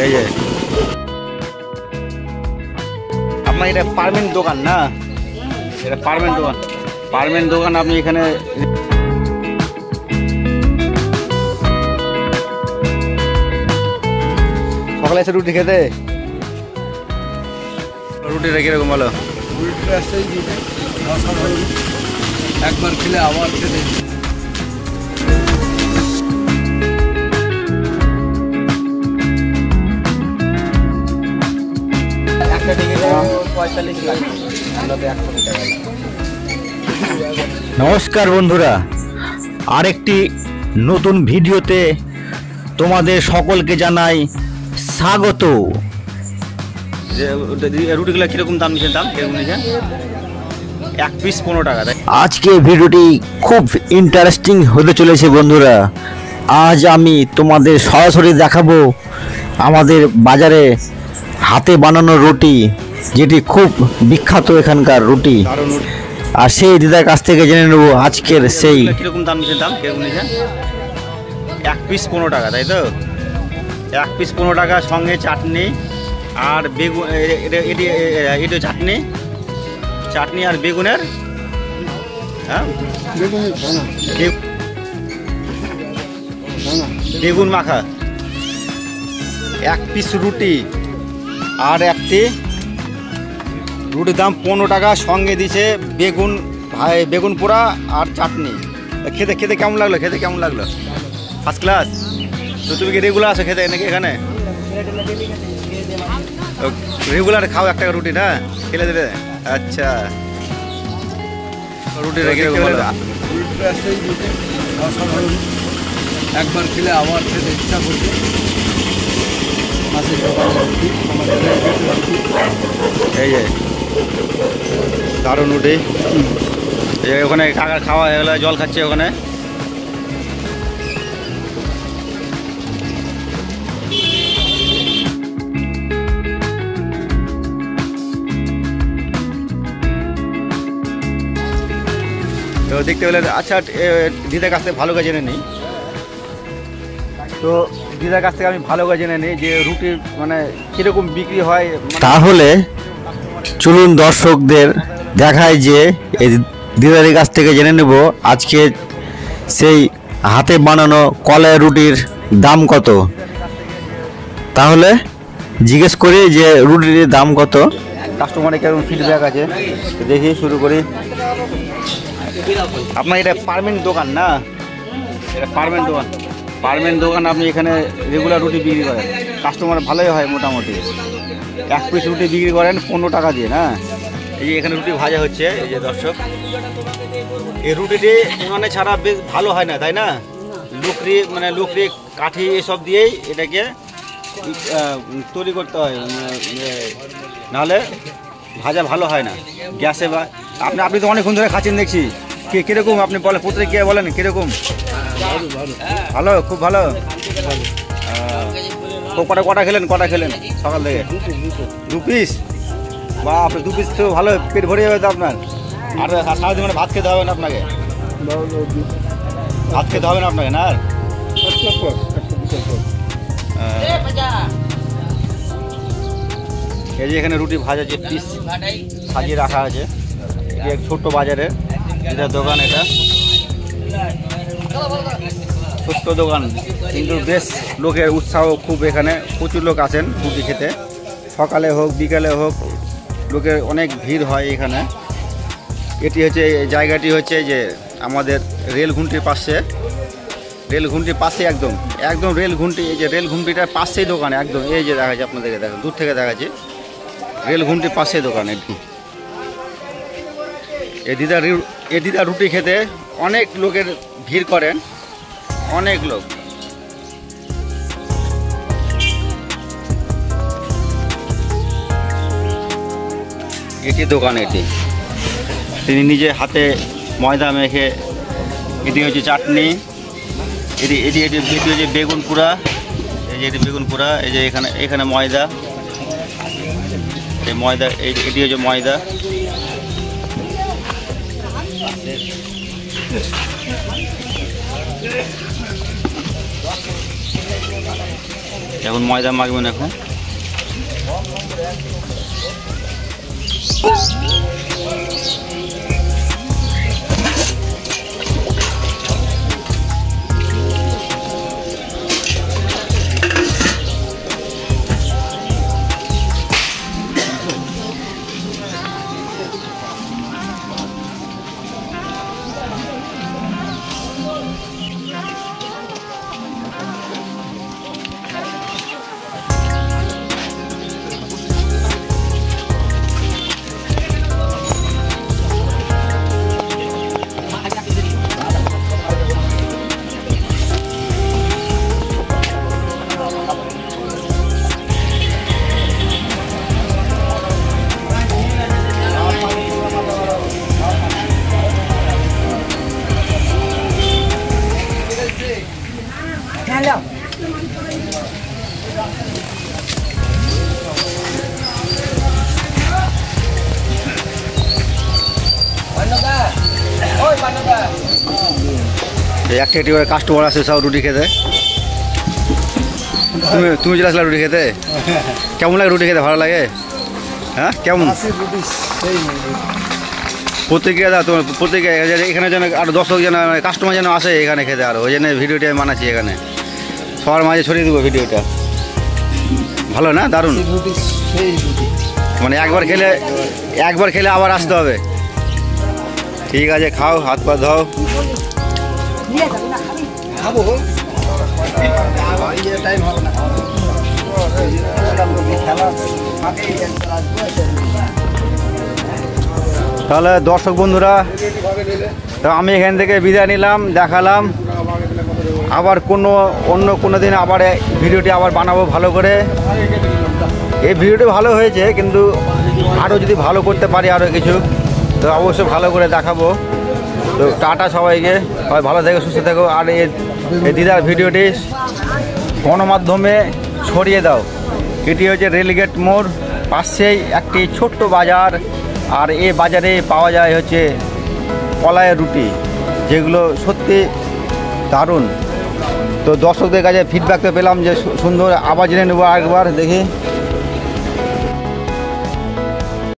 এই যে আপনার এটা পার্মানেন্ট দোকান না, এটা পার্মানেন্ট দোকান। আপনি এখানে সকালে এসে রুটি খেতে, রুটিটা কিরকম বলো? রুটিটা সেই একবার খেলে আবার খেতে একটা টিকিট 45 লাগে, আমরা 100 টাকা। নমস্কার বন্ধুরা, আরেকটি নতুন ভিডিওতে তোমাদের সকলকে জানাই স্বাগত। যে রুটিগুলো কীরকম দাম নিচ্ছেন? দাম কীরকম নিচ্ছেন? 1 পিস 15 টাকা। আজকে ভিডিওটি খুব ইন্টারেস্টিং হতে চলেছে বন্ধুরা। আজ আমি তোমাদের সরাসরি দেখাবো আমাদের বাজারে হাতে বানানো রুটি, যেটি খুব বিখ্যাত এখানকার রুটি। আর সেই দিদার কাছ থেকে জেনে নেবো আজকের সেই কীরকম দাম নিচ্ছেন? দাম কীরকম নিচ্ছেন? 1 পিস 15 টাকা, তাই তো? 1 পিস 15 টাকা, সঙ্গে চাটনি আর বেগুন। এটা চাটনি আর বেগুনের, হ্যাঁ বেগুন মাখা। 1 পিস রুটি আর একটি রুটির দাম 15 টাকা, সঙ্গে দিছে বেগুন পোড়া আর চাটনি। খেতে খেতে কেমন লাগলো? খেতে কেমন লাগলো? First class. তো তুমি কি রেগুলার আসো খেতে নাকি এখানে? রেগুলার খাও একটা রুটি না, খেলে দেবে? আচ্ছা, রুটি রুটিটা সেই অসাধারণ, একবার খেলে আবার খেতে ইচ্ছা করবে। এই যে দারুণ রুটি। ওখানে কাকার খাওয়া হয়ে গেলে জল খাচ্ছে ওখানে। তো দেখতে পেলে, আচ্ছা দিদার কাছ থেকে ভালো করে জেনে নিই। তো দিদার কাছ থেকে আমি ভালো করে জেনে নিই যে রুটির মানে কীরকম বিক্রি হয়। তাহলে চলুন দর্শকদের দেখায় যে এই দিদারের কাছ থেকে জেনে নেব আজকে সেই হাতে বানানো কলাই রুটির দাম কত। তাহলে জিজ্ঞেস করি যে রুটির দাম কত, কাস্টমারের কেমন ফিডব্যাক আছে দেখি। শুরু করি। আপনার এটা পার্মানেন্ট দোকান না, এটা পার্মানেন্ট দোকান। আপনি এখানে রেগুলার রুটি বিক্রি করেন, কাস্টমার ভালোই হয় মোটামুটি। 1 পিস রুটি বিক্রি করেন 15 টাকা দিয়ে না। এই যে এখানে রুটি ভাজা হচ্ছে, এই যে দর্শক, এই রুটিটি উনানে ছাড়া বেশ ভালো হয় না, তাই না? লকড়ি কাঠি এসব দিয়েই এটাকে তৈরি করতে হয়, নাহলে ভাজা ভালো হয় না গ্যাসে। বা আপনি তো অনেকক্ষণ ধরে খাচ্ছেন দেখছি। কিরকম আপনি বলেন, প্রত্যেকে বলেন কিরকম? ভালো, খুব ভালো। কটা খেলেন সকাল থেকে? 2 পিস। বা আপনি 2 পিস তো ভালো, পেট ভরে যাবে তো আপনার। আর সারাদিন মানে ভাত খেতে হবে না আপনাকে? না? এই যে এখানে রুটি ভাজা যে পিস সাজিয়ে রাখা আছে, এটি এক ছোট্ট বাজারে এটা দোকান। এটা ছোট্ট দোকান, কিন্তু বেশ লোকের উৎসাহ খুব। এখানে প্রচুর লোক আসেন রুটি খেতে, সকালে হোক বিকালে হোক লোকের অনেক ভিড় হয় এখানে। এটি হচ্ছে, জায়গাটি হচ্ছে যে আমাদের রেলঘুমটির পাশে, একদম রেলঘুমটি। এই যে রেলঘুমটিটার পাশেই দোকান একদম। এই যে দেখা যাচ্ছে, আপনাদেরকে দেখেন দূর থেকে দেখা যাচ্ছে রেলঘুমটির পাশে দোকান এটি। এই দিদা রুটি খেতে অনেক লোকের ভিড় করেন, অনেক লোক। এটি দোকান, তিনি নিজে হাতে ময়দা মেখে। এটি হচ্ছে চাটনি, এটি হচ্ছে বেগুন পোড়া। এই যে এটি বেগুন পোড়া। এই যে এখানে ময়দা, এই ময়দা, এটি হচ্ছে ময়দা। এখন ময়দা মাখবেন এখন। একটা একটি করে কাস্টমার আসে সব রুটি খেতে। তুমি চলে আসলে রুটি খেতে, কেমন লাগে রুটি খেতে? ভালো লাগে? হ্যাঁ কেমন প্রত্যেকে দাও তোমার প্রত্যেকে এখানে যেন আরও দর্শক যেন কাস্টমার যেন আসে এখানে খেতে, আরও ওই জন্য ভিডিওটা বানাচ্ছি এখানে সবার মাঝে ছড়িয়ে দেবো ভিডিওটা। ভালো না? দারুণ। মানে একবার খেলে আবার আসতে হবে। ঠিক আছে, খাও, হাত পা ধোও। তাহলে দর্শক বন্ধুরা, আমি এখান থেকে বিদায় নিলাম, দেখালাম। আবার অন্য কোনো দিন আবার ভিডিওটি আবার বানাবো ভালো করে। এই ভিডিওটি ভালো হয়েছে, কিন্তু আরও যদি ভালো করতে পারি আরও কিছু, তো অবশ্যই ভালো করে দেখাবো। তো টাটা সবাইকে, সবাই ভালো থেকো, সুস্থ থেকো। আর এই দিদার ভিডিওটি গণমাধ্যমে ছড়িয়ে দাও। এটি হচ্ছে রেলগেট মোড়, পাশেই একটি ছোট্ট বাজার। আর এই বাজারে পাওয়া যায় হচ্ছে কলাইয়ের রুটি, যেগুলো সত্যি দারুণ। তো দর্শকদের কাছে ফিডব্যাকটা পেলাম যে সুন্দর। আবার জেনে নেবো একবার, দেখি।